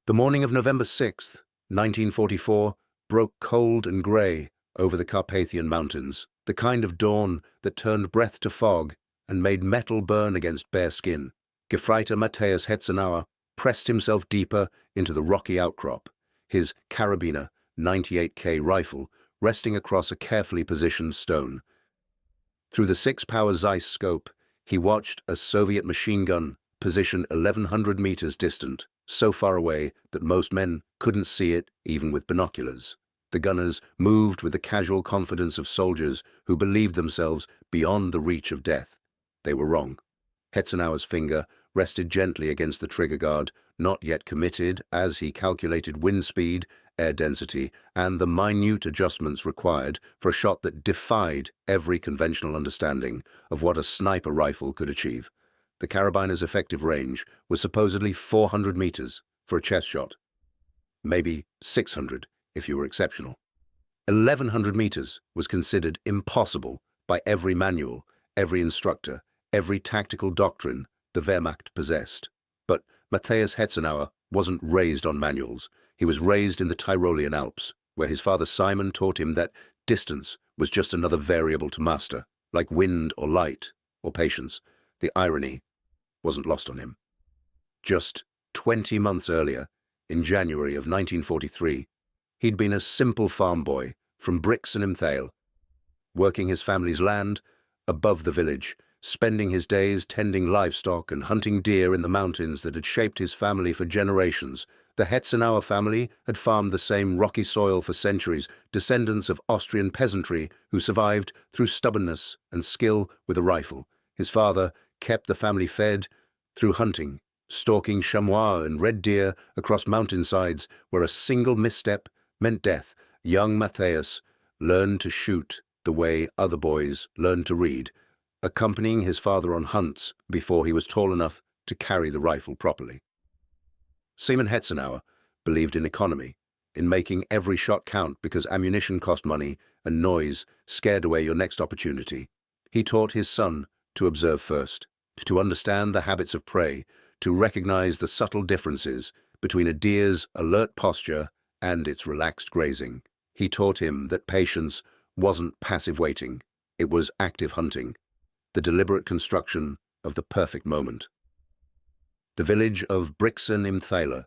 The morning of November 6th, 1944, broke cold and grey over the Carpathian Mountains, the kind of dawn that turned breath to fog and made metal burn against bare skin. Gefreiter Matthäus Hetzenauer pressed himself deeper into the rocky outcrop, his Karabiner 98K rifle resting across a carefully positioned stone. Through the 6-power Zeiss scope, he watched a Soviet machine gun positioned 1,100 meters distant, so far away that most men couldn't see it even with binoculars. The gunners moved with the casual confidence of soldiers who believed themselves beyond the reach of death. They were wrong. Hetzenauer's finger rested gently against the trigger guard, not yet committed as he calculated wind speed, air density, and the minute adjustments required for a shot that defied every conventional understanding of what a sniper rifle could achieve. The Karabiner's effective range was supposedly 400 meters for a chest shot. Maybe 600 if you were exceptional. 1,100 meters was considered impossible by every manual, every instructor, every tactical doctrine the Wehrmacht possessed. But Matthäus Hetzenauer wasn't raised on manuals. He was raised in the Tyrolean Alps, where his father Simon taught him that distance was just another variable to master, like wind or light or patience. The irony wasn't lost on him. Just 20 months earlier, in January of 1943, he'd been a simple farm boy from Brixen im Thale, working his family's land above the village, spending his days tending livestock and hunting deer in the mountains that had shaped his family for generations. The Hetzenauer family had farmed the same rocky soil for centuries, descendants of Austrian peasantry who survived through stubbornness and skill with a rifle. His father kept the family fed through hunting, stalking chamois and red deer across mountainsides where a single misstep meant death. Young Matthäus learned to shoot the way other boys learned to read, accompanying his father on hunts before he was tall enough to carry the rifle properly. Simon Hetzenauer believed in economy, in making every shot count because ammunition cost money and noise scared away your next opportunity. He taught his son to observe first, to understand the habits of prey, to recognize the subtle differences between a deer's alert posture and its relaxed grazing. He taught him that patience wasn't passive waiting, it was active hunting, the deliberate construction of the perfect moment. The village of Brixen im Thale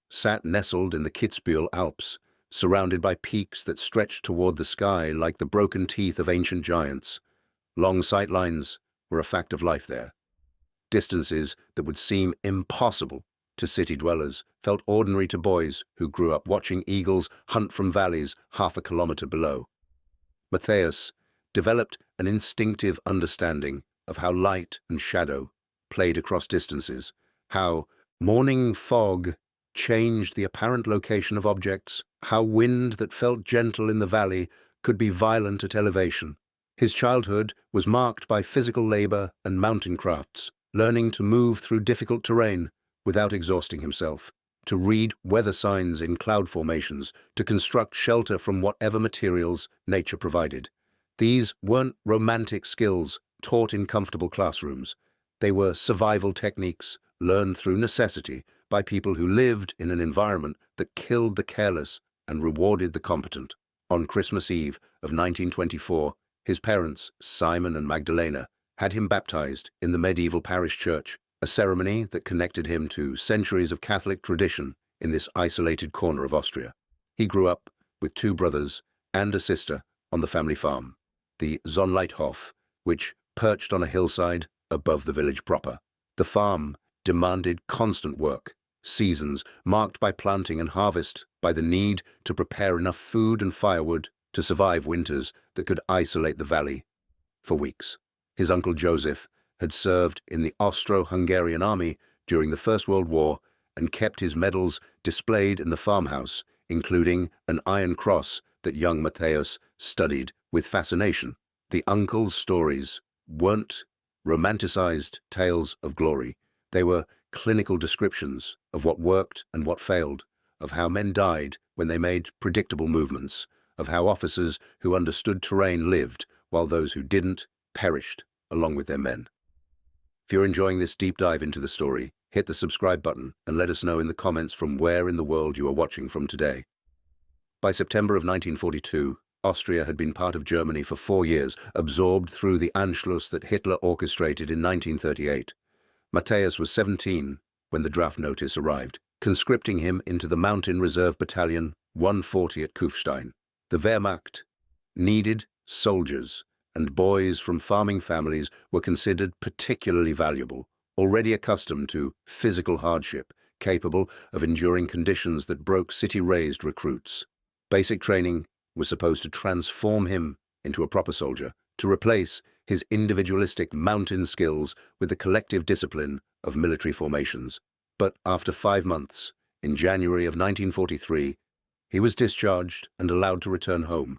sat nestled in the Kitzbühel Alps, surrounded by peaks that stretched toward the sky like the broken teeth of ancient giants. Long sight lines were a fact of life there. Distances that would seem impossible to city dwellers felt ordinary to boys who grew up watching eagles hunt from valleys half a kilometer below. Matthäus developed an instinctive understanding of how light and shadow played across distances, how morning fog changed the apparent location of objects, how wind that felt gentle in the valley could be violent at elevation. His childhood was marked by physical labor and mountain crafts, learning to move through difficult terrain without exhausting himself, to read weather signs in cloud formations, to construct shelter from whatever materials nature provided. These weren't romantic skills taught in comfortable classrooms. They were survival techniques learned through necessity by people who lived in an environment that killed the careless and rewarded the competent. On Christmas Eve of 1924, his parents, Simon and Magdalena, had him baptized in the medieval parish church, a ceremony that connected him to centuries of Catholic tradition in this isolated corner of Austria. He grew up with 2 brothers and a sister on the family farm, the Sonnleithof, which perched on a hillside above the village proper. The farm demanded constant work, seasons marked by planting and harvest, by the need to prepare enough food and firewood to survive winters that could isolate the valley for weeks. His uncle Joseph had served in the Austro-Hungarian army during the First World War and kept his medals displayed in the farmhouse, including an iron cross that young Matthäus studied with fascination. The uncle's stories weren't romanticized tales of glory. They were clinical descriptions of what worked and what failed, of how men died when they made predictable movements, of how officers who understood terrain lived while those who didn't perished along with their men. If you're enjoying this deep dive into the story, hit the subscribe button and let us know in the comments from where in the world you are watching from today. By September of 1942, Austria had been part of Germany for 4 years, absorbed through the Anschluss that Hitler orchestrated in 1938. Matthäus was 17 when the draft notice arrived, conscripting him into the Mountain Reserve Battalion 140 at Kufstein. The Wehrmacht needed soldiers, and boys from farming families were considered particularly valuable, already accustomed to physical hardship, capable of enduring conditions that broke city-raised recruits. Basic training was supposed to transform him into a proper soldier, to replace his individualistic mountain skills with the collective discipline of military formations. But after 5 months, in January of 1943, he was discharged and allowed to return home.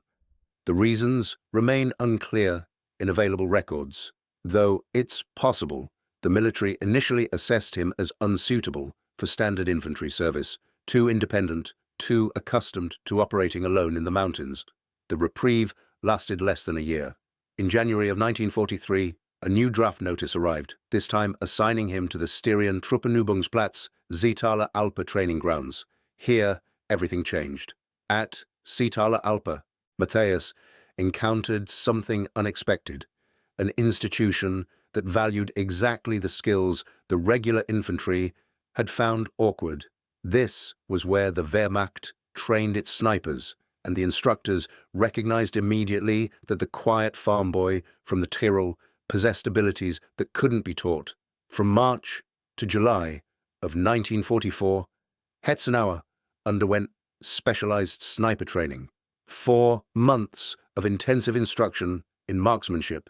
The reasons remain unclear in available records, though it's possible the military initially assessed him as unsuitable for standard infantry service, too independent, too accustomed to operating alone in the mountains. The reprieve lasted less than a year. In January of 1943, a new draft notice arrived, this time assigning him to the Styrian Truppenübungsplatz, Zitaler Alpe training grounds. Here, everything changed. At Zitaler Alpe, Matthäus encountered something unexpected, an institution that valued exactly the skills the regular infantry had found awkward. This was where the Wehrmacht trained its snipers, and the instructors recognized immediately that the quiet farm boy from the Tyrol possessed abilities that couldn't be taught. From March to July of 1944, Hetzenauer underwent specialized sniper training. 4 months of intensive instruction in marksmanship,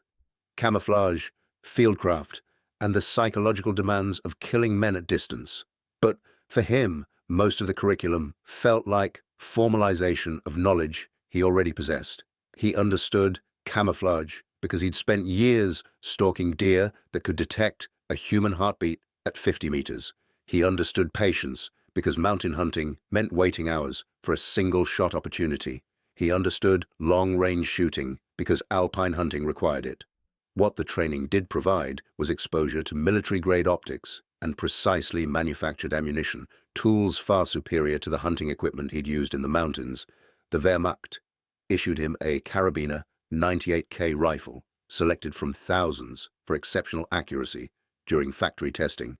camouflage, fieldcraft, and the psychological demands of killing men at distance. But for him, most of the curriculum felt like formalization of knowledge he already possessed. He understood camouflage because he'd spent years stalking deer that could detect a human heartbeat at 50 meters. He understood patience because mountain hunting meant waiting hours for a single shot opportunity. He understood long-range shooting because alpine hunting required it. What the training did provide was exposure to military-grade optics and precisely manufactured ammunition, tools far superior to the hunting equipment he'd used in the mountains. The Wehrmacht issued him a Karabiner 98K rifle, selected from thousands for exceptional accuracy during factory testing.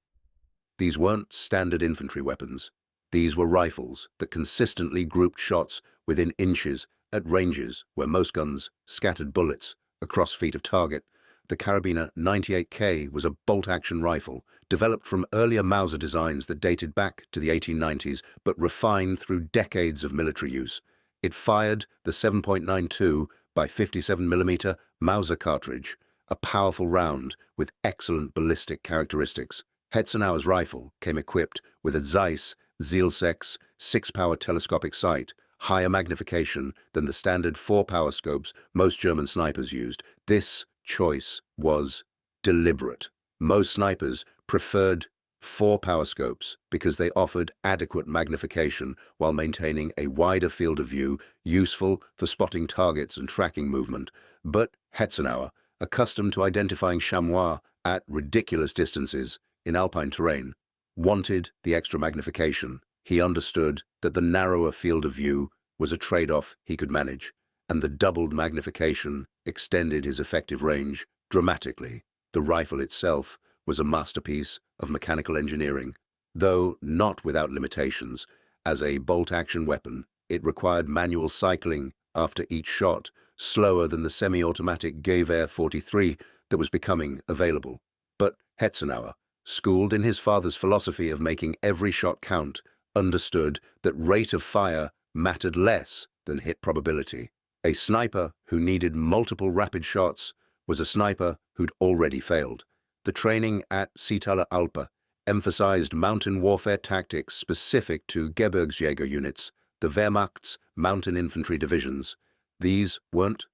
These weren't standard infantry weapons. These were rifles that consistently grouped shots within inches at ranges where most guns scattered bullets across feet of target. The Karabiner 98K was a bolt-action rifle developed from earlier Mauser designs that dated back to the 1890s but refined through decades of military use. It fired the 7.92 by 57mm Mauser cartridge, a powerful round with excellent ballistic characteristics. Hetzenauer's rifle came equipped with a Zeiss Zielsex 6-power telescopic sight, higher magnification than the standard 4-power scopes most German snipers used. This choice was deliberate. Most snipers preferred 4-power scopes because they offered adequate magnification while maintaining a wider field of view, useful for spotting targets and tracking movement. But Hetzenauer, accustomed to identifying chamois at ridiculous distances in alpine terrain, wanted the extra magnification. He understood that the narrower field of view was a trade-off he could manage, and the doubled magnification extended his effective range dramatically. The rifle itself was a masterpiece of mechanical engineering, though not without limitations. As a bolt-action weapon, it required manual cycling after each shot, slower than the semi-automatic Gewehr 43 that was becoming available. But Hetzenauer, schooled in his father's philosophy of making every shot count, understood that rate of fire mattered less than hit probability. A sniper who needed multiple rapid shots was a sniper who'd already failed. The training at Zitaler Alpe emphasized mountain warfare tactics specific to Gebirgsjäger units, the Wehrmacht's mountain infantry divisions. These weren't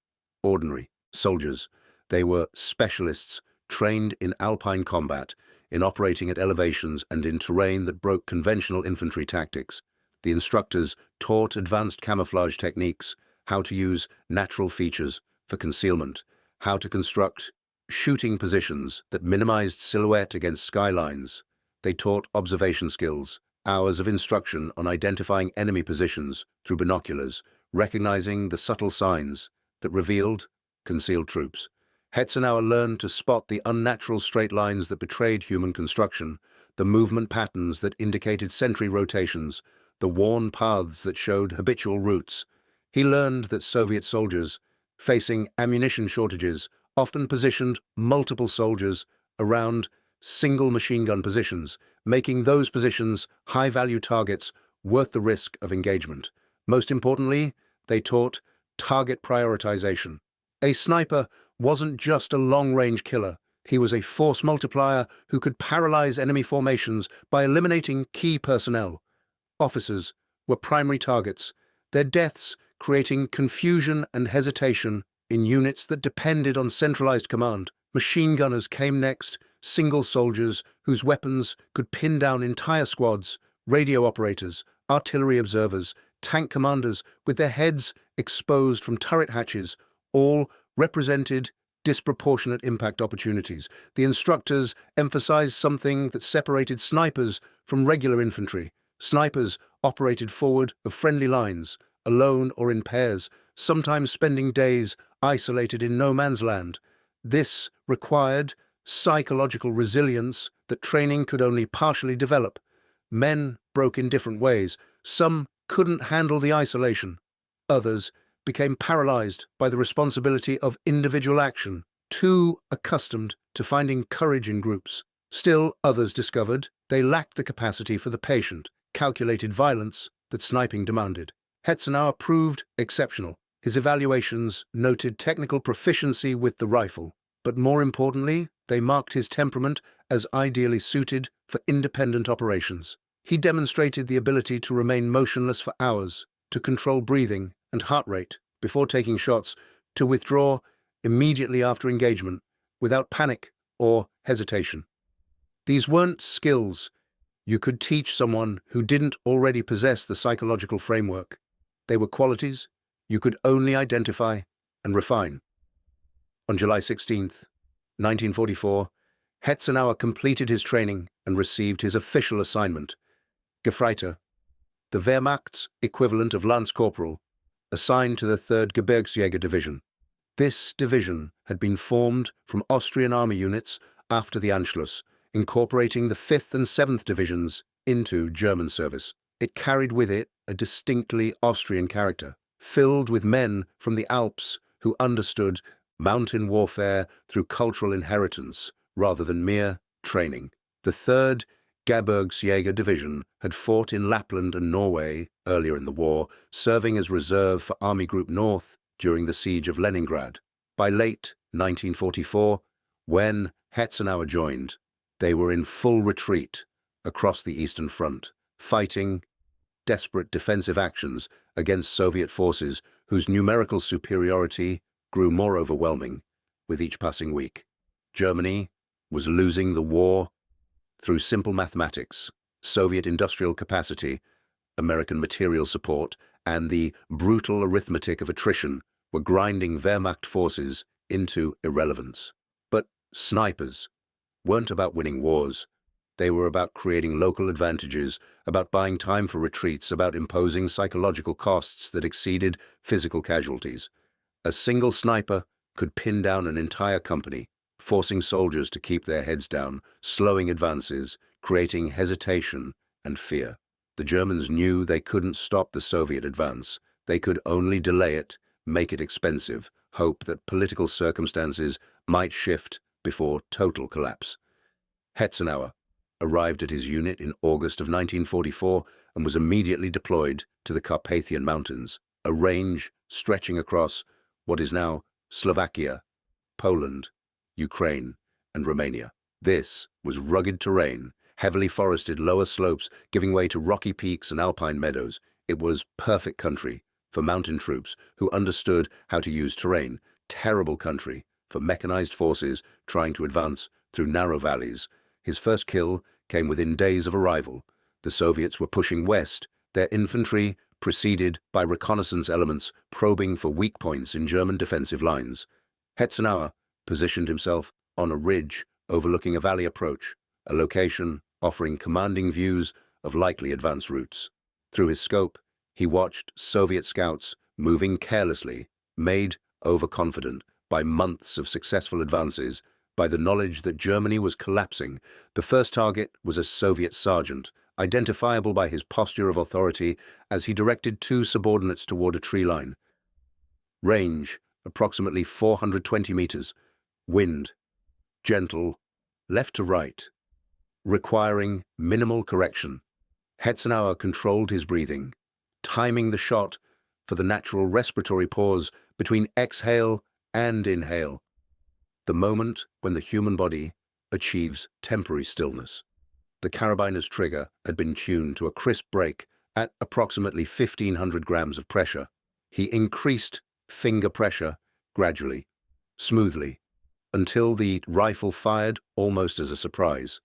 ordinary soldiers. They were specialists trained in alpine combat, in operating at elevations and in terrain that broke conventional infantry tactics. The instructors taught advanced camouflage techniques, how to use natural features for concealment, how to construct shooting positions that minimized silhouette against skylines. they taught observation skills, hours of instruction on identifying enemy positions through binoculars, recognizing the subtle signs that revealed concealed troops. Hetzenauer learned to spot the unnatural straight lines that betrayed human construction, the movement patterns that indicated sentry rotations, the worn paths that showed habitual routes. He learned that Soviet soldiers, facing ammunition shortages, often positioned multiple soldiers around single machine gun positions, making those positions high-value targets worth the risk of engagement. Most importantly, they taught target prioritization. A sniper wasn't just a long-range killer. He was a force multiplier who could paralyze enemy formations by eliminating key personnel. Officers were primary targets, their deaths creating confusion and hesitation in units that depended on centralized command. Machine gunners came next, single soldiers whose weapons could pin down entire squads, radio operators, artillery observers, tank commanders with their heads exposed from turret hatches, all represented disproportionate impact opportunities. The instructors emphasized something that separated snipers from regular infantry. Snipers operated forward of friendly lines, alone or in pairs, sometimes spending days isolated in no man's land. This required psychological resilience that training could only partially develop. Men broke in different ways. Some couldn't handle the isolation. Others became paralyzed by the responsibility of individual action, too accustomed to finding courage in groups. Still, others discovered they lacked the capacity for the patient, calculated violence that sniping demanded. Hetzenauer proved exceptional. His evaluations noted technical proficiency with the rifle, but more importantly, they marked his temperament as ideally suited for independent operations. He demonstrated the ability to remain motionless for hours, to control breathing and heart rate before taking shots, to withdraw immediately after engagement without panic or hesitation. These weren't skills you could teach someone who didn't already possess the psychological framework. They were qualities you could only identify and refine. On July 16, 1944, Hetzenauer completed his training and received his official assignment, Gefreiter, the Wehrmacht's equivalent of Lance Corporal, assigned to the 3rd Gebirgsjäger Division. This division had been formed from Austrian army units after the Anschluss, incorporating the 5th and 7th Divisions into German service. It carried with it a distinctly Austrian character, filled with men from the Alps who understood mountain warfare through cultural inheritance rather than mere training. The 3rd Gebirgsjäger Division had fought in Lapland and Norway earlier in the war, serving as reserve for Army Group North during the siege of Leningrad. By late 1944, when Hetzenauer joined, they were in full retreat across the Eastern Front, fighting desperate defensive actions against Soviet forces whose numerical superiority grew more overwhelming with each passing week. Germany was losing the war through simple mathematics, Soviet industrial capacity, American material support, and the brutal arithmetic of attrition were grinding Wehrmacht forces into irrelevance. But snipers weren't about winning wars. They were about creating local advantages, about buying time for retreats, about imposing psychological costs that exceeded physical casualties. A single sniper could pin down an entire company, forcing soldiers to keep their heads down, slowing advances, creating hesitation and fear. The Germans knew they couldn't stop the Soviet advance. They could only delay it, make it expensive, hope that political circumstances might shift before total collapse. Hetzenauer arrived at his unit in August of 1944 and was immediately deployed to the Carpathian Mountains, a range stretching across what is now Slovakia, Poland, Ukraine, and Romania. This was rugged terrain, heavily forested lower slopes giving way to rocky peaks and alpine meadows. It was perfect country for mountain troops who understood how to use terrain, terrible country for mechanized forces trying to advance through narrow valleys. His first kill came within days of arrival. The Soviets were pushing west, their infantry preceded by reconnaissance elements probing for weak points in German defensive lines. Hetzenauer positioned himself on a ridge overlooking a valley approach, a location offering commanding views of likely advance routes. Through his scope, he watched Soviet scouts moving carelessly, made overconfident by months of successful advances, by the knowledge that Germany was collapsing. The first target was a Soviet sergeant, identifiable by his posture of authority as he directed two subordinates toward a tree line. Range, approximately 420 meters. Wind, gentle, left to right, requiring minimal correction. Hetzenauer controlled his breathing, timing the shot for the natural respiratory pause between exhale and inhale, the moment when the human body achieves temporary stillness. The Karabiner's trigger had been tuned to a crisp break at approximately 1,500 grams of pressure. He increased finger pressure gradually, smoothly, until the rifle fired almost as a surprise,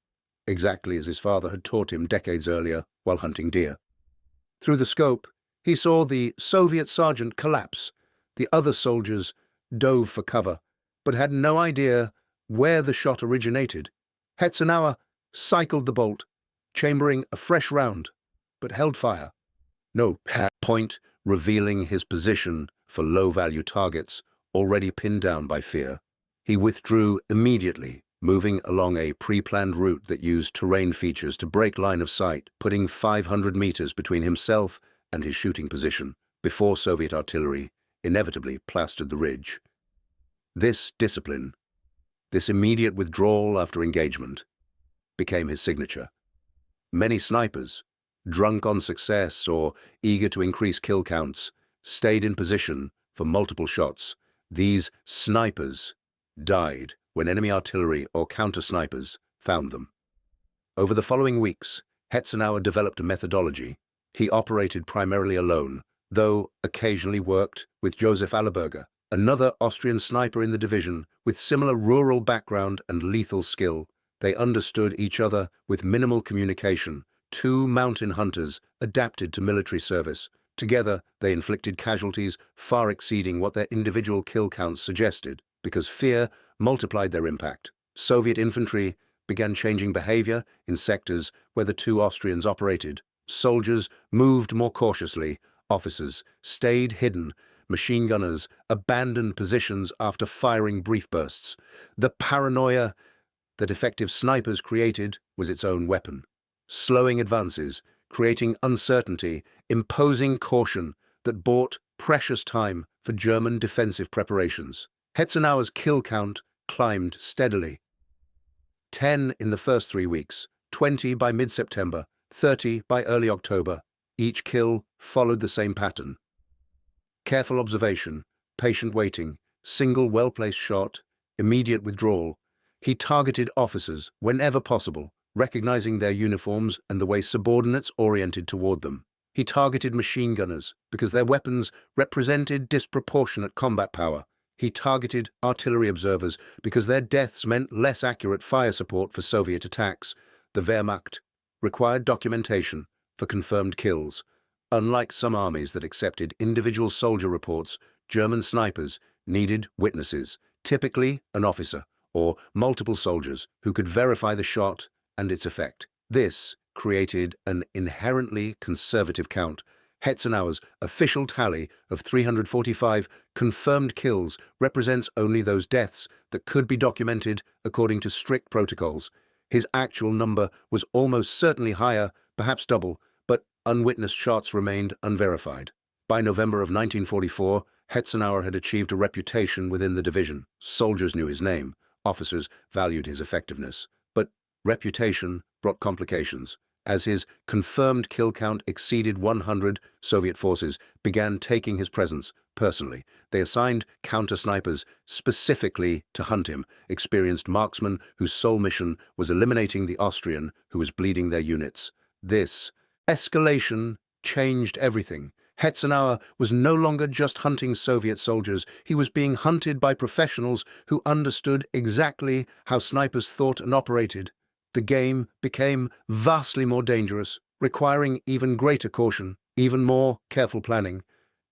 exactly as his father had taught him decades earlier while hunting deer. Through the scope, he saw the Soviet sergeant collapse. The other soldiers dove for cover, but had no idea where the shot originated. Hetzenauer cycled the bolt, chambering a fresh round, but held fire. No point revealing his position for low-value targets already pinned down by fear. He withdrew immediately, moving along a pre-planned route that used terrain features to break line of sight, putting 500 meters between himself and his shooting position before Soviet artillery inevitably plastered the ridge. This discipline, this immediate withdrawal after engagement, became his signature. Many snipers, drunk on success or eager to increase kill counts, stayed in position for multiple shots. These snipers died when enemy artillery or counter-snipers found them. Over the following weeks, Hetzenauer developed a methodology. He operated primarily alone, though occasionally worked with Joseph Allerberger, another Austrian sniper in the division with similar rural background and lethal skill. They understood each other with minimal communication, two mountain hunters adapted to military service. Together, they inflicted casualties far exceeding what their individual kill counts suggested, because fear multiplied their impact. Soviet infantry began changing behavior in sectors where the two Austrians operated. Soldiers moved more cautiously, officers stayed hidden, machine gunners abandoned positions after firing brief bursts. The paranoia that effective snipers created was its own weapon, slowing advances, creating uncertainty, imposing caution that bought precious time for German defensive preparations. Hetzenauer's kill count climbed steadily. 10 in the first 3 weeks, 20 by mid-September, 30 by early October. Each kill followed the same pattern. Careful observation, patient waiting, single well-placed shot, immediate withdrawal. He targeted officers whenever possible, recognizing their uniforms and the way subordinates oriented toward them. He targeted machine gunners because their weapons represented disproportionate combat power. He targeted artillery observers because their deaths meant less accurate fire support for Soviet attacks. The Wehrmacht required documentation for confirmed kills. Unlike some armies that accepted individual soldier reports, German snipers needed witnesses, typically an officer or multiple soldiers who could verify the shot and its effect. This created an inherently conservative count. Hetzenauer's official tally of 345 confirmed kills represents only those deaths that could be documented according to strict protocols. His actual number was almost certainly higher, perhaps double, but unwitnessed shots remained unverified. By November of 1944, Hetzenauer had achieved a reputation within the division. Soldiers knew his name, officers valued his effectiveness, but reputation brought complications. As his confirmed kill count exceeded 100, Soviet forces began taking his presence personally. They assigned counter-snipers specifically to hunt him, experienced marksmen whose sole mission was eliminating the Austrian who was bleeding their units. This escalation changed everything. Hetzenauer was no longer just hunting Soviet soldiers. He was being hunted by professionals who understood exactly how snipers thought and operated. The game became vastly more dangerous, requiring even greater caution, even more careful planning.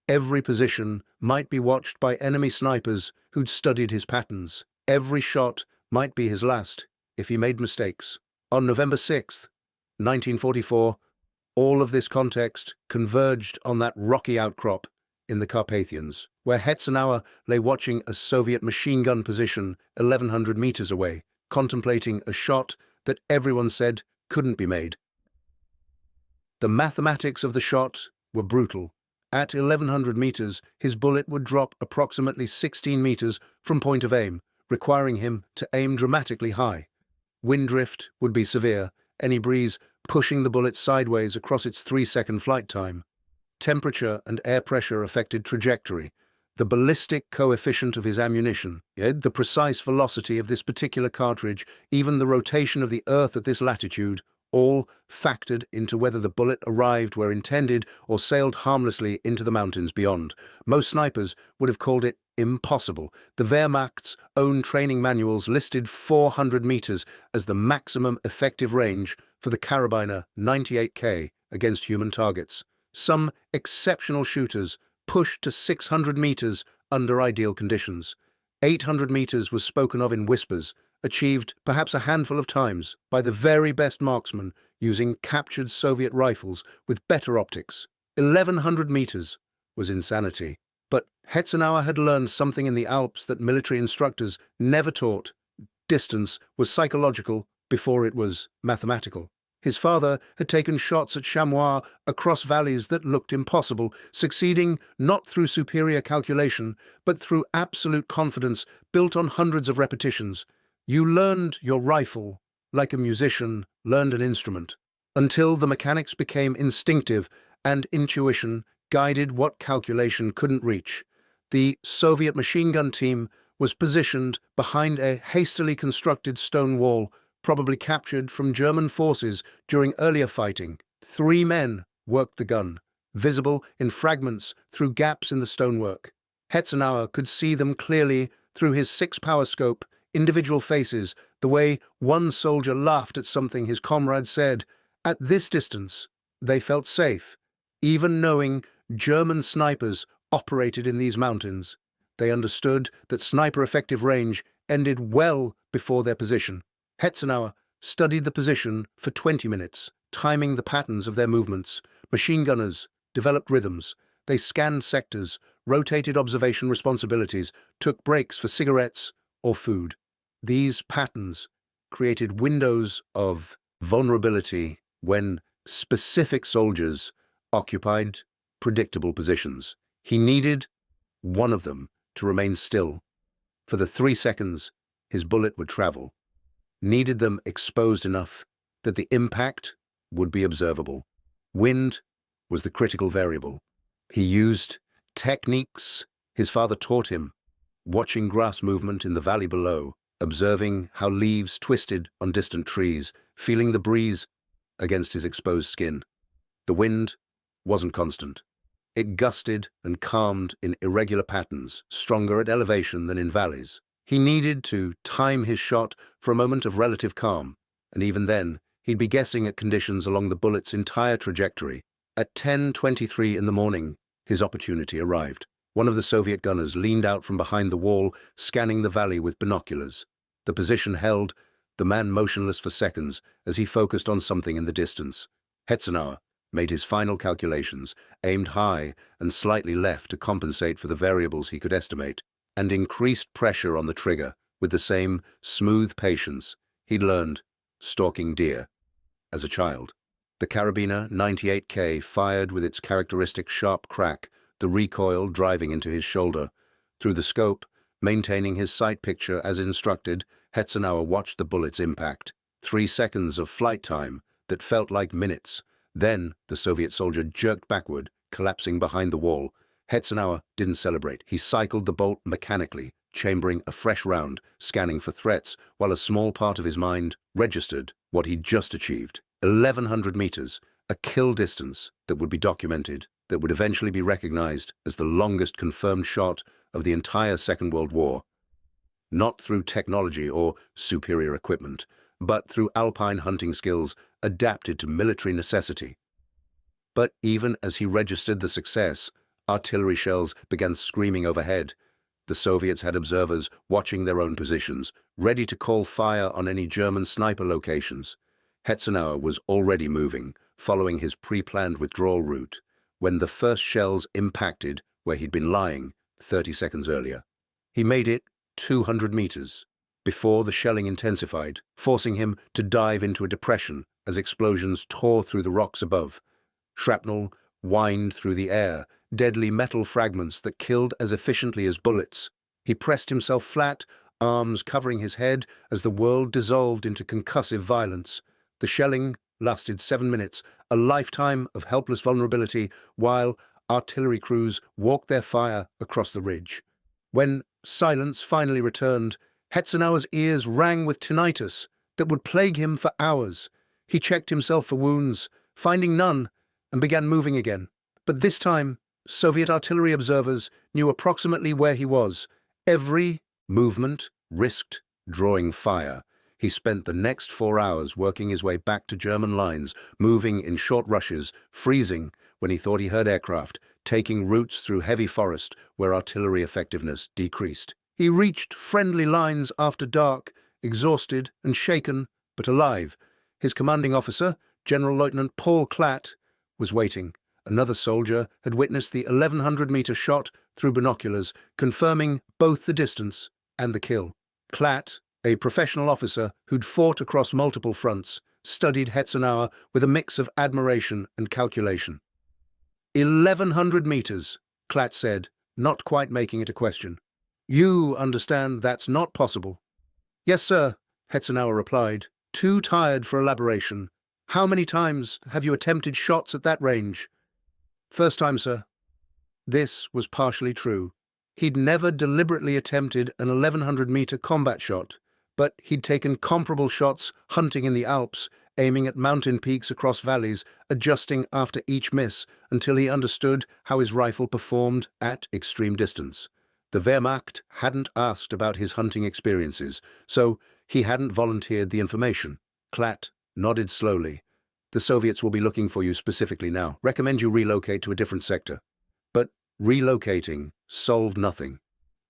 Every position might be watched by enemy snipers who'd studied his patterns. Every shot might be his last if he made mistakes. On November 6th, 1944, all of this context converged on that rocky outcrop in the Carpathians, where Hetzenauer lay watching a Soviet machine gun position 1,100 meters away, contemplating a shot that everyone said couldn't be made. The mathematics of the shot were brutal. At 1,100 meters, his bullet would drop approximately 16 meters from point of aim, requiring him to aim dramatically high. Wind drift would be severe, any breeze pushing the bullet sideways across its 3-second flight time. Temperature and air pressure affected trajectory, the ballistic coefficient of his ammunition, the precise velocity of this particular cartridge, even the rotation of the Earth at this latitude, all factored into whether the bullet arrived where intended or sailed harmlessly into the mountains beyond. Most snipers would have called it impossible. The Wehrmacht's own training manuals listed 400 meters as the maximum effective range for the Karabiner 98K against human targets. Some exceptional shooters pushed to 600 meters under ideal conditions. 800 meters was spoken of in whispers, achieved perhaps a handful of times by the very best marksmen using captured Soviet rifles with better optics. 1,100 meters was insanity. But Hetzenauer had learned something in the Alps that military instructors never taught. Distance was psychological before it was mathematical. His father had taken shots at chamois across valleys that looked impossible, succeeding not through superior calculation, but through absolute confidence built on hundreds of repetitions. You learned your rifle like a musician learned an instrument, until the mechanics became instinctive and intuition guided what calculation couldn't reach. The Soviet machine gun team was positioned behind a hastily constructed stone wall, probably captured from German forces during earlier fighting. 3 men worked the gun, visible in fragments through gaps in the stonework. Hetzenauer could see them clearly through his 6-power scope, individual faces, the way one soldier laughed at something his comrade said. At this distance, they felt safe, even knowing German snipers operated in these mountains. They understood that sniper effective range ended well before their position. Hetzenauer studied the position for 20 minutes, timing the patterns of their movements. Machine gunners developed rhythms. They scanned sectors, rotated observation responsibilities, took breaks for cigarettes or food. These patterns created windows of vulnerability when specific soldiers occupied predictable positions. He needed one of them to remain still. For the 3 seconds his bullet would travel, needed them exposed enough that the impact would be observable. Wind was the critical variable. He used techniques his father taught him, watching grass movement in the valley below, observing how leaves twisted on distant trees, feeling the breeze against his exposed skin. The wind wasn't constant. It gusted and calmed in irregular patterns, stronger at elevation than in valleys. He needed to time his shot for a moment of relative calm, and even then, he'd be guessing at conditions along the bullet's entire trajectory. At 10:23 in the morning, his opportunity arrived. One of the Soviet gunners leaned out from behind the wall, scanning the valley with binoculars. The position held, the man motionless for seconds as he focused on something in the distance. Hetzenauer made his final calculations, aimed high and slightly left to compensate for the variables he could estimate, and increased pressure on the trigger with the same smooth patience he'd learned stalking deer as a child. The Karabiner 98K fired with its characteristic sharp crack, the recoil driving into his shoulder. Through the scope, maintaining his sight picture as instructed, Hetzenauer watched the bullet's impact. 3 seconds of flight time that felt like minutes. Then the Soviet soldier jerked backward, collapsing behind the wall. Hetzenauer didn't celebrate. He cycled the bolt mechanically, chambering a fresh round, scanning for threats, while a small part of his mind registered what he'd just achieved. 1,100 meters, a kill distance that would be documented, that would eventually be recognized as the longest confirmed shot of the entire Second World War. Not through technology or superior equipment, but through alpine hunting skills adapted to military necessity. But even as he registered the success, artillery shells began screaming overhead. The Soviets had observers watching their own positions, ready to call fire on any German sniper locations. Hetzenauer was already moving, following his pre-planned withdrawal route, when the first shells impacted where he'd been lying 30 seconds earlier. He made it 200 meters before the shelling intensified, forcing him to dive into a depression as explosions tore through the rocks above. Shrapnel whined through the air, deadly metal fragments that killed as efficiently as bullets. He pressed himself flat, arms covering his head as the world dissolved into concussive violence. The shelling lasted 7 minutes, a lifetime of helpless vulnerability, while artillery crews walked their fire across the ridge. When silence finally returned, Hetzenauer's ears rang with tinnitus that would plague him for hours. He checked himself for wounds, finding none, and began moving again. But this time, Soviet artillery observers knew approximately where he was. Every movement risked drawing fire. He spent the next 4 hours working his way back to German lines, moving in short rushes, freezing when he thought he heard aircraft, taking routes through heavy forest where artillery effectiveness decreased. He reached friendly lines after dark, exhausted and shaken, but alive. His commanding officer, General Lieutenant Paul Klatt, was waiting. Another soldier had witnessed the 1,100-meter shot through binoculars, confirming both the distance and the kill. Klatt, a professional officer who'd fought across multiple fronts, studied Hetzenauer with a mix of admiration and calculation. 1,100 meters, Klatt said, not quite making it a question. You understand that's not possible. Yes, sir, Hetzenauer replied, too tired for elaboration. How many times have you attempted shots at that range? First time, sir. This was partially true. He'd never deliberately attempted an 1,100-meter combat shot, but he'd taken comparable shots hunting in the Alps, aiming at mountain peaks across valleys, adjusting after each miss until he understood how his rifle performed at extreme distance. The Wehrmacht hadn't asked about his hunting experiences, so he hadn't volunteered the information. Klatt nodded slowly. The Soviets will be looking for you specifically now. Recommend you relocate to a different sector. But relocating solved nothing.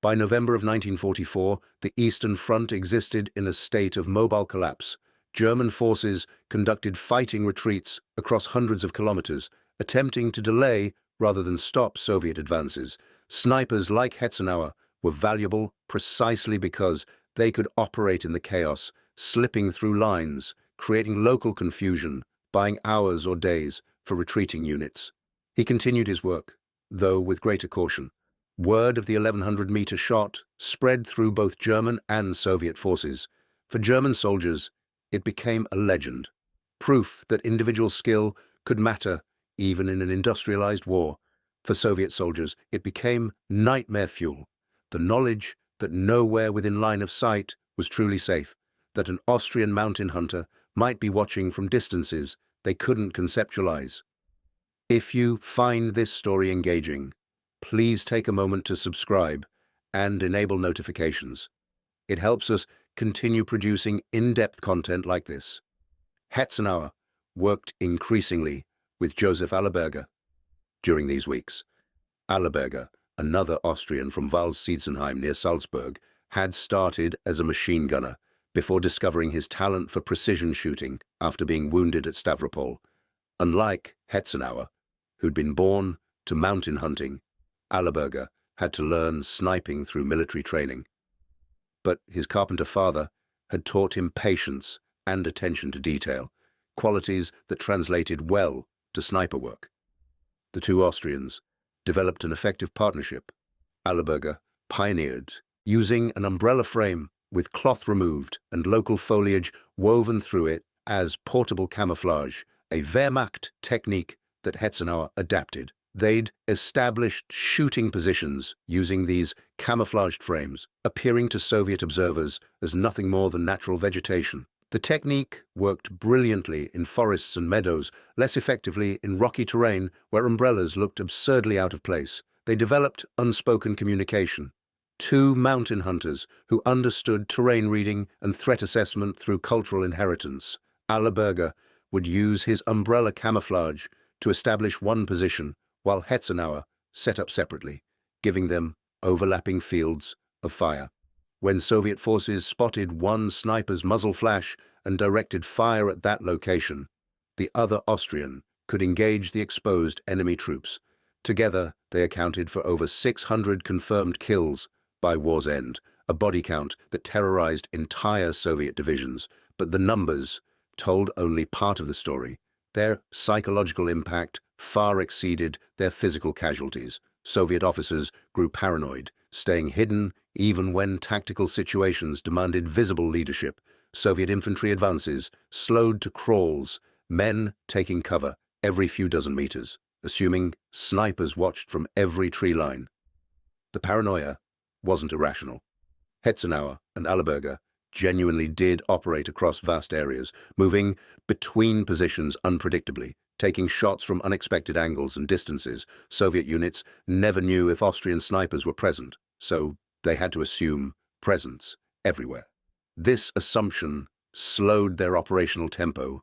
By November of 1944, the Eastern Front existed in a state of mobile collapse. German forces conducted fighting retreats across hundreds of kilometers, attempting to delay rather than stop Soviet advances. Snipers like Hetzenauer were valuable precisely because they could operate in the chaos, slipping through lines, creating local confusion, buying hours or days for retreating units. He continued his work, though with greater caution. Word of the 1,100-meter shot spread through both German and Soviet forces. For German soldiers, it became a legend, proof that individual skill could matter even in an industrialized war. For Soviet soldiers, it became nightmare fuel, the knowledge that nowhere within line of sight was truly safe, that an Austrian mountain hunter might be watching from distances they couldn't conceptualize. If you find this story engaging, please take a moment to subscribe and enable notifications. It helps us continue producing in-depth content like this. Hetzenauer worked increasingly with Joseph Allerberger during these weeks. Allerberger, another Austrian from Vals-Siedzenheim near Salzburg, had started as a machine gunner before discovering his talent for precision shooting after being wounded at Stavropol. Unlike Hetzenauer, who'd been born to mountain hunting, Allerberger had to learn sniping through military training. But his carpenter father had taught him patience and attention to detail, qualities that translated well to sniper work. The two Austrians developed an effective partnership. Allerberger pioneered using an umbrella frame with cloth removed and local foliage woven through it as portable camouflage, a Wehrmacht technique that Hetzenauer adapted. They'd established shooting positions using these camouflaged frames, appearing to Soviet observers as nothing more than natural vegetation. The technique worked brilliantly in forests and meadows, less effectively in rocky terrain where umbrellas looked absurdly out of place. They developed unspoken communication. Two mountain hunters who understood terrain reading and threat assessment through cultural inheritance. Allerberger would use his umbrella camouflage to establish one position, while Hetzenauer set up separately, giving them overlapping fields of fire. When Soviet forces spotted one sniper's muzzle flash and directed fire at that location, the other Austrian could engage the exposed enemy troops. Together, they accounted for over 600 confirmed kills by war's end, a body count that terrorized entire Soviet divisions. But the numbers told only part of the story. Their psychological impact far exceeded their physical casualties. Soviet officers grew paranoid, staying hidden even when tactical situations demanded visible leadership. Soviet infantry advances slowed to crawls, men taking cover every few dozen meters, assuming snipers watched from every tree line. The paranoia wasn't irrational. Hetzenauer and Allerberger genuinely did operate across vast areas, moving between positions unpredictably, taking shots from unexpected angles and distances. Soviet units never knew if Austrian snipers were present, so they had to assume presence everywhere. This assumption slowed their operational tempo,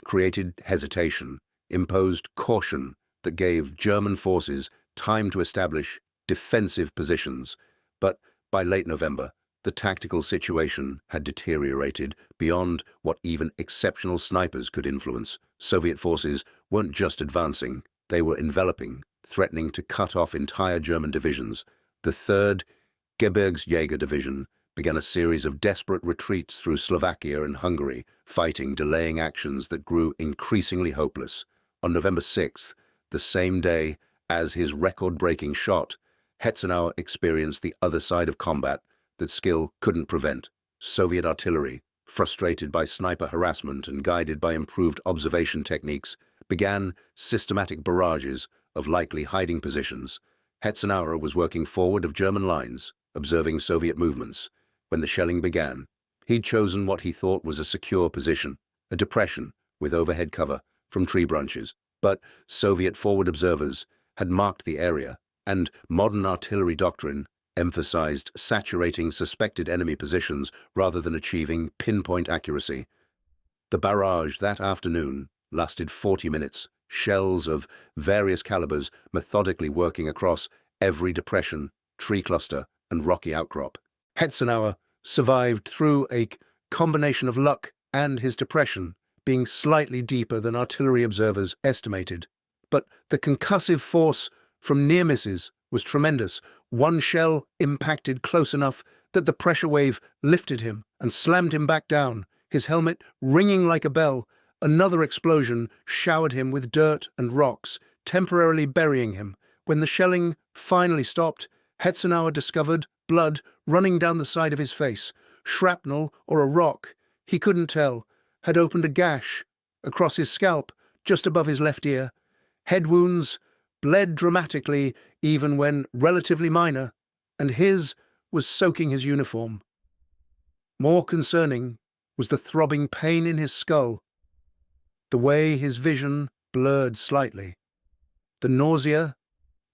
created hesitation, imposed caution that gave German forces time to establish defensive positions. But by late November, the tactical situation had deteriorated beyond what even exceptional snipers could influence. Soviet forces weren't just advancing, they were enveloping, threatening to cut off entire German divisions. The 3rd Gebirgsjäger Division began a series of desperate retreats through Slovakia and Hungary, fighting delaying actions that grew increasingly hopeless. On November 6th, the same day as his record-breaking shot, Hetzenauer experienced the other side of combat that skill couldn't prevent. Soviet artillery, frustrated by sniper harassment and guided by improved observation techniques, began systematic barrages of likely hiding positions. Hetzenauer was working forward of German lines, observing Soviet movements. When the shelling began, he'd chosen what he thought was a secure position, a depression with overhead cover from tree branches. But Soviet forward observers had marked the area, and modern artillery doctrine emphasized saturating suspected enemy positions rather than achieving pinpoint accuracy. The barrage that afternoon lasted 40 minutes, shells of various calibers methodically working across every depression, tree cluster, and rocky outcrop. Hetzenauer survived through a combination of luck and his depression being slightly deeper than artillery observers estimated. But the concussive force from near misses was tremendous. One shell impacted close enough that the pressure wave lifted him and slammed him back down, his helmet ringing like a bell. Another explosion showered him with dirt and rocks, temporarily burying him. When the shelling finally stopped, Hetzenauer discovered blood running down the side of his face. Shrapnel or a rock, he couldn't tell, had opened a gash across his scalp just above his left ear. Head wounds bled dramatically even when relatively minor, and his was soaking his uniform. More concerning was the throbbing pain in his skull, the way his vision blurred slightly, the nausea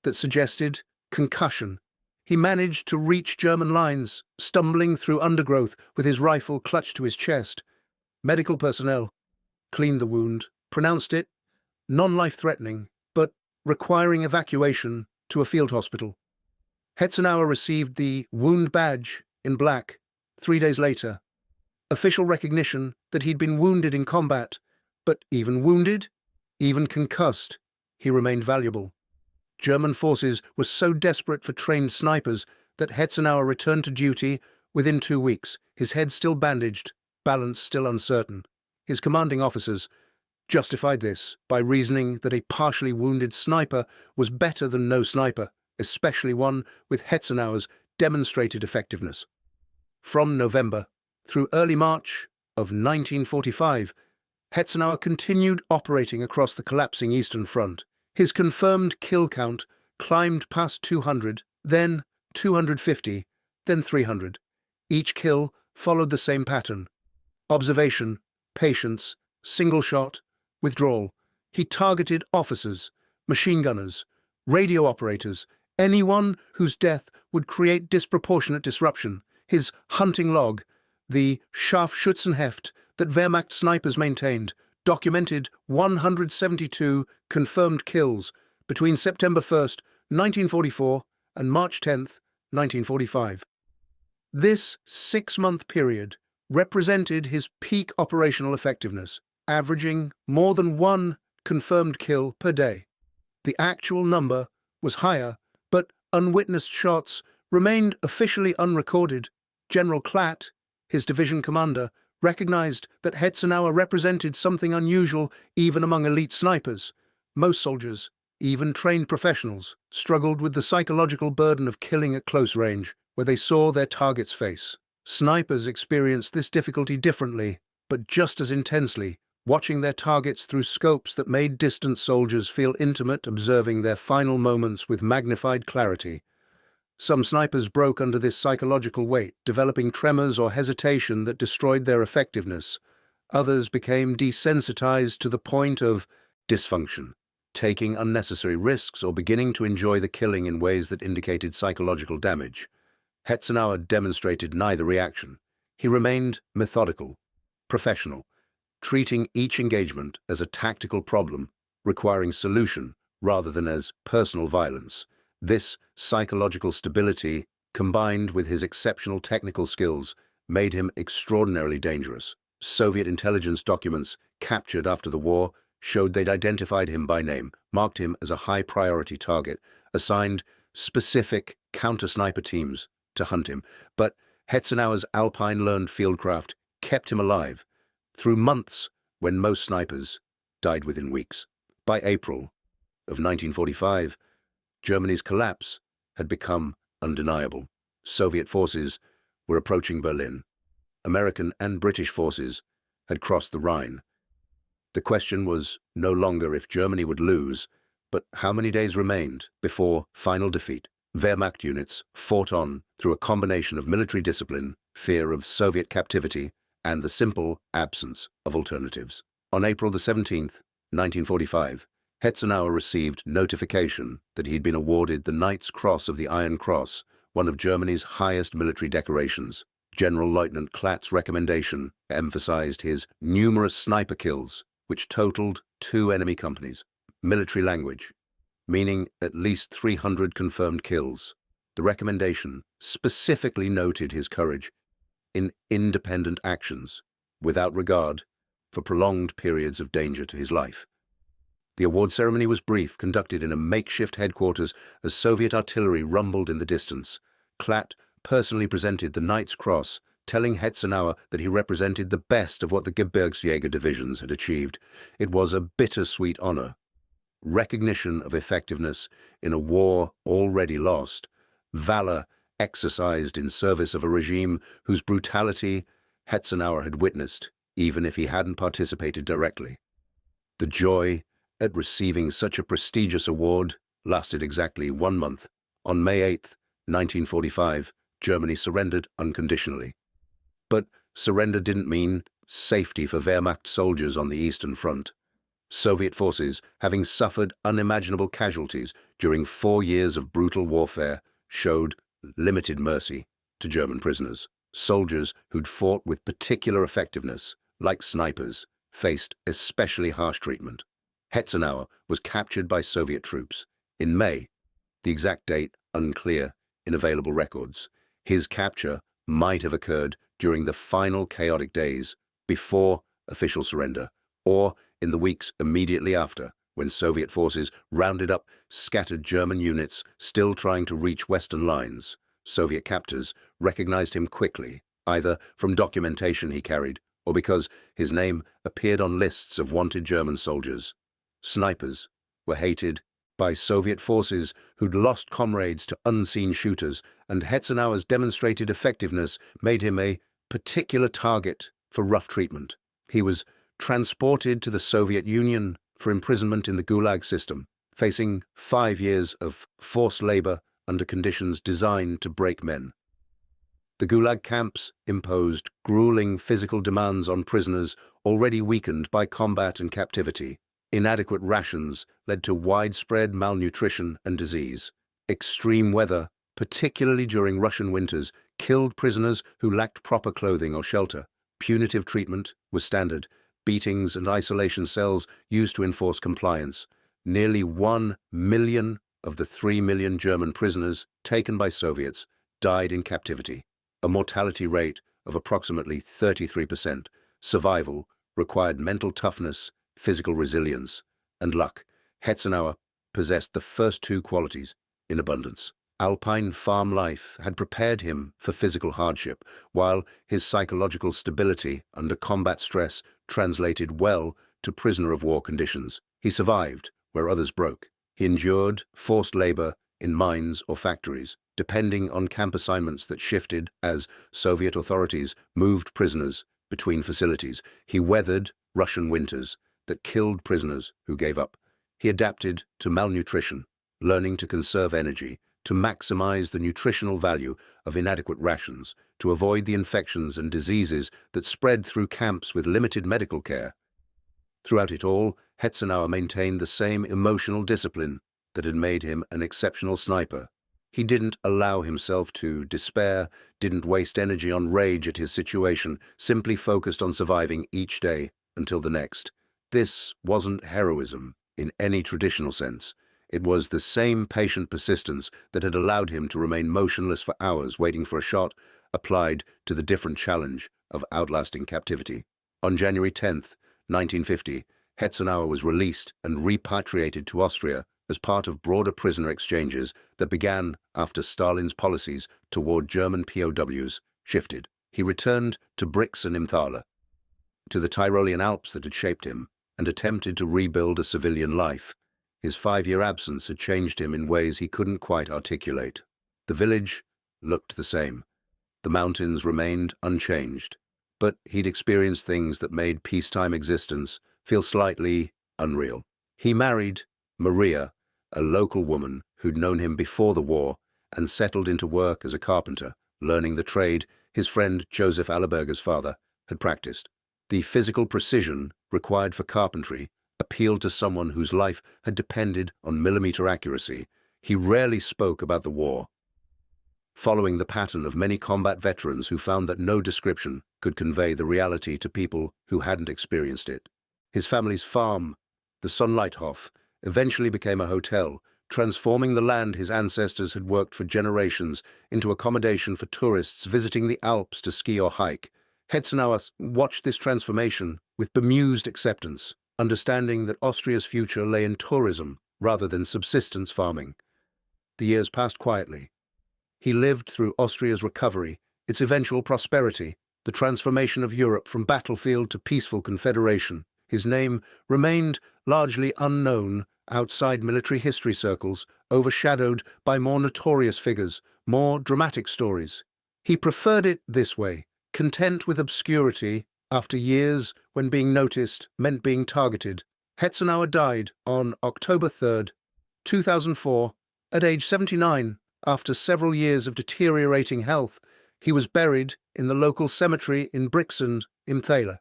that suggested concussion. He managed to reach German lines, stumbling through undergrowth with his rifle clutched to his chest. Medical personnel cleaned the wound, pronounced it non-life-threatening, but requiring evacuation to a field hospital. Hetzenauer received the wound badge in black 3 days later, official recognition that he'd been wounded in combat, but even wounded, even concussed, he remained valuable. German forces were so desperate for trained snipers that Hetzenauer returned to duty within 2 weeks, his head still bandaged, balance still uncertain. His commanding officers justified this by reasoning that a partially wounded sniper was better than no sniper, especially one with Hetzenauer's demonstrated effectiveness. From November through early March of 1945, Hetzenauer continued operating across the collapsing Eastern Front. His confirmed kill count climbed past 200, then 250, then 300. Each kill followed the same pattern: observation, patience, single shot, withdrawal. He targeted officers, machine gunners, radio operators, anyone whose death would create disproportionate disruption. His hunting log, the Scharfschützenheft that Wehrmacht snipers maintained, documented 172 confirmed kills between September 1st, 1944 and March 10th, 1945. This 6-month period represented his peak operational effectiveness, averaging more than 1 confirmed kill per day. The actual number was higher, but unwitnessed shots remained officially unrecorded. General Klatt, his division commander, recognized that Hetzenauer represented something unusual even among elite snipers. Most soldiers, even trained professionals, struggled with the psychological burden of killing at close range, where they saw their target's face. Snipers experienced this difficulty differently, but just as intensely, watching their targets through scopes that made distant soldiers feel intimate, observing their final moments with magnified clarity. Some snipers broke under this psychological weight, developing tremors or hesitation that destroyed their effectiveness. Others became desensitized to the point of dysfunction, taking unnecessary risks or beginning to enjoy the killing in ways that indicated psychological damage. Hetzenauer demonstrated neither reaction. He remained methodical, professional, treating each engagement as a tactical problem, requiring solution rather than as personal violence. This psychological stability, combined with his exceptional technical skills, made him extraordinarily dangerous. Soviet intelligence documents captured after the war showed they'd identified him by name, marked him as a high-priority target, assigned specific counter-sniper teams to hunt him. But Hetzenauer's Alpine-learned fieldcraft kept him alive through months when most snipers died within weeks. By April of 1945, Germany's collapse had become undeniable. Soviet forces were approaching Berlin. American and British forces had crossed the Rhine. The question was no longer if Germany would lose, but how many days remained before final defeat. Wehrmacht units fought on through a combination of military discipline, fear of Soviet captivity, and the simple absence of alternatives. On April 17th, 1945, Hetzenauer received notification that he'd been awarded the Knight's Cross of the Iron Cross, one of Germany's highest military decorations. General Lieutenant Klatt's recommendation emphasized his numerous sniper kills, which totaled 2 enemy companies. Military language, meaning at least 300 confirmed kills. The recommendation specifically noted his courage in independent actions, without regard for prolonged periods of danger to his life. The award ceremony was brief, conducted in a makeshift headquarters as Soviet artillery rumbled in the distance. Klatt personally presented the Knight's Cross, telling Hetzenauer that he represented the best of what the Gebirgsjäger divisions had achieved. It was a bittersweet honor. Recognition of effectiveness in a war already lost, valor exercised in service of a regime whose brutality Hetzenauer had witnessed, even if he hadn't participated directly. The joy at receiving such a prestigious award lasted exactly 1 month. On May 8, 1945, Germany surrendered unconditionally. But surrender didn't mean safety for Wehrmacht soldiers on the Eastern Front. Soviet forces, having suffered unimaginable casualties during 4 years of brutal warfare, showed limited mercy to German prisoners. Soldiers who'd fought with particular effectiveness, like snipers, faced especially harsh treatment. Hetzenauer was captured by Soviet troops in May, the exact date unclear in available records. His capture might have occurred during the final chaotic days before official surrender, or in the weeks immediately after, when Soviet forces rounded up scattered German units still trying to reach Western lines. Soviet captors recognized him quickly, either from documentation he carried or because his name appeared on lists of wanted German soldiers. Snipers were hated by Soviet forces who'd lost comrades to unseen shooters, and Hetzenauer's demonstrated effectiveness made him a particular target for rough treatment. He was transported to the Soviet Union for imprisonment in the Gulag system, facing 5 years of forced labor under conditions designed to break men. The Gulag camps imposed grueling physical demands on prisoners already weakened by combat and captivity. Inadequate rations led to widespread malnutrition and disease. Extreme weather, particularly during Russian winters, killed prisoners who lacked proper clothing or shelter. Punitive treatment was standard. Beatings and isolation cells used to enforce compliance. Nearly 1 million of the 3 million German prisoners taken by Soviets died in captivity. a mortality rate of approximately 33%. Survival required mental toughness, physical resilience, and luck. Hetzenauer possessed the first two qualities in abundance. Alpine farm life had prepared him for physical hardship, while his psychological stability under combat stress translated well to prisoner-of-war conditions. He survived where others broke. He endured forced labor in mines or factories, depending on camp assignments that shifted as Soviet authorities moved prisoners between facilities. He weathered Russian winters that killed prisoners who gave up. He adapted to malnutrition, learning to conserve energy, to maximize the nutritional value of inadequate rations, to avoid the infections and diseases that spread through camps with limited medical care. Throughout it all, Hetzenauer maintained the same emotional discipline that had made him an exceptional sniper. He didn't allow himself to despair, didn't waste energy on rage at his situation, simply focused on surviving each day until the next. This wasn't heroism in any traditional sense. It was the same patient persistence that had allowed him to remain motionless for hours waiting for a shot, applied to the different challenge of outlasting captivity. On January 10th, 1950, Hetzenauer was released and repatriated to Austria as part of broader prisoner exchanges that began after Stalin's policies toward German POWs shifted. He returned to Brixen im Thaler, to the Tyrolean Alps that had shaped him, and attempted to rebuild a civilian life. His 5-year absence had changed him in ways he couldn't quite articulate. The village looked the same. The mountains remained unchanged. But he'd experienced things that made peacetime existence feel slightly unreal. He married Maria, a local woman who'd known him before the war, and settled into work as a carpenter, learning the trade his friend Joseph Allerberger's father had practiced. The physical precision required for carpentry appealed to someone whose life had depended on millimeter accuracy. He rarely spoke about the war, following the pattern of many combat veterans who found that no description could convey the reality to people who hadn't experienced it. His family's farm, the Sonnleithof, eventually became a hotel, transforming the land his ancestors had worked for generations into accommodation for tourists visiting the Alps to ski or hike. Hetzenauer watched this transformation with bemused acceptance, understanding that Austria's future lay in tourism rather than subsistence farming. The years passed quietly. He lived through Austria's recovery, its eventual prosperity, the transformation of Europe from battlefield to peaceful confederation. His name remained largely unknown outside military history circles, overshadowed by more notorious figures, more dramatic stories. He preferred it this way, content with obscurity after years when being noticed meant being targeted. Hetzenauer died on October 3, 2004, at age 79. After several years of deteriorating health, he was buried in the local cemetery in Brixen im Thaler.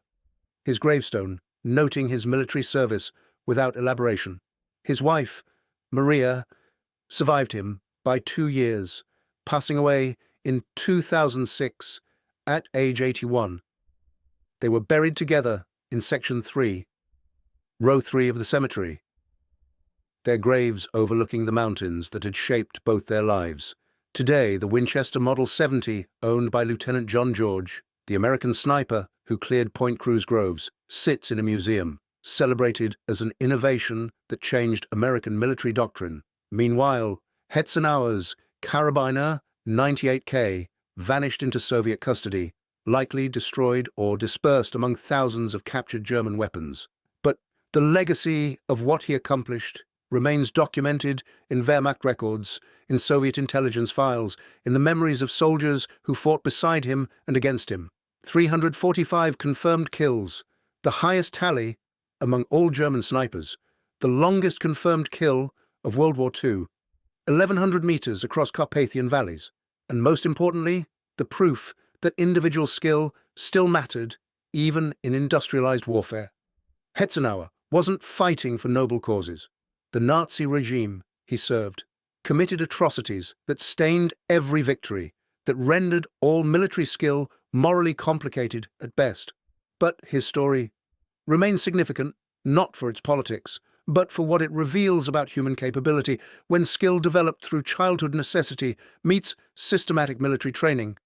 His gravestone noting his military service without elaboration. His wife, Maria, survived him by 2 years, passing away in 2006 at age 81. They were buried together in Section 3, Row 3 of the cemetery, their graves overlooking the mountains that had shaped both their lives. Today, the Winchester Model 70, owned by Lieutenant John George, the American sniper who cleared Point Cruz groves, sits in a museum, celebrated as an innovation that changed American military doctrine. Meanwhile, Hetzenauer's Karabiner 98K vanished into Soviet custody, likely destroyed or dispersed among thousands of captured German weapons. But the legacy of what he accomplished remains documented in Wehrmacht records, in Soviet intelligence files, in the memories of soldiers who fought beside him and against him. 345 confirmed kills, the highest tally among all German snipers, the longest confirmed kill of World War II, 1,100 meters across Carpathian valleys, and most importantly, the proof that individual skill still mattered even in industrialized warfare. Hetzenauer wasn't fighting for noble causes. The Nazi regime he served committed atrocities that stained every victory, that rendered all military skill morally complicated at best. But his story remains significant not for its politics, but for what it reveals about human capability when skill developed through childhood necessity meets systematic military training.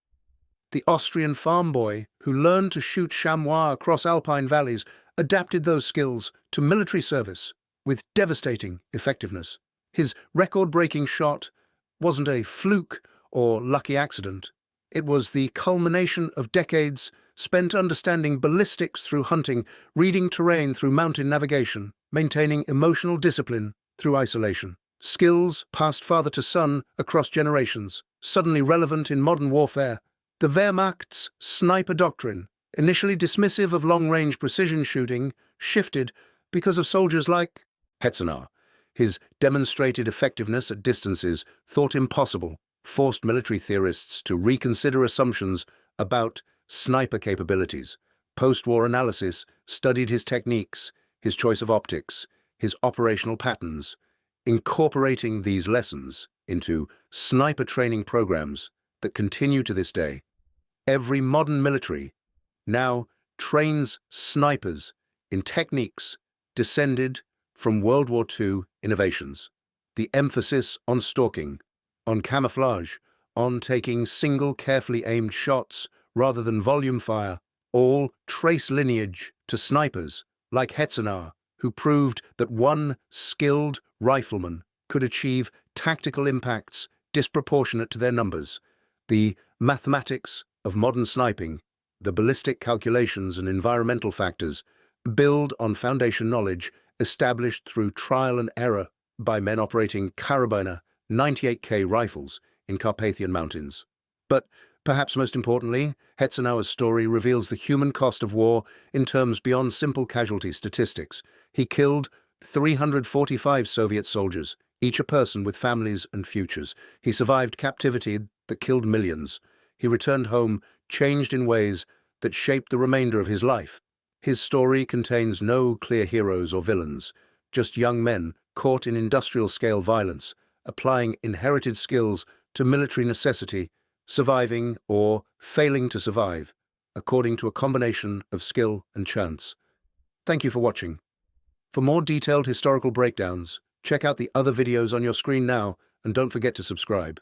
The Austrian farm boy who learned to shoot chamois across alpine valleys adapted those skills to military service with devastating effectiveness. His record-breaking shot wasn't a fluke or lucky accident. It was the culmination of decades spent understanding ballistics through hunting, reading terrain through mountain navigation, maintaining emotional discipline through isolation. Skills passed father to son across generations, suddenly relevant in modern warfare. The Wehrmacht's sniper doctrine, initially dismissive of long-range precision shooting, shifted because of soldiers like Hetzenauer. His demonstrated effectiveness at distances thought impossible forced military theorists to reconsider assumptions about sniper capabilities. Post-war analysis studied his techniques, his choice of optics, his operational patterns, incorporating these lessons into sniper training programs that continue to this day. Every modern military now trains snipers in techniques descended from World War II innovations. The emphasis on stalking, on camouflage, on taking single carefully aimed shots rather than volume fire, all trace lineage to snipers like Hetzenauer, who proved that one skilled rifleman could achieve tactical impacts disproportionate to their numbers. The mathematics of modern sniping, the ballistic calculations and environmental factors, build on foundation knowledge established through trial and error by men operating Karabiner 98K rifles in Carpathian Mountains. But perhaps most importantly, Hetzenauer's story reveals the human cost of war in terms beyond simple casualty statistics. He killed 345 Soviet soldiers, each a person with families and futures. He survived captivity that killed millions. He returned home changed in ways that shaped the remainder of his life. His story contains no clear heroes or villains, just young men caught in industrial-scale violence, applying inherited skills to military necessity, surviving or failing to survive, according to a combination of skill and chance. Thank you for watching. For more detailed historical breakdowns, check out the other videos on your screen now, and don't forget to subscribe.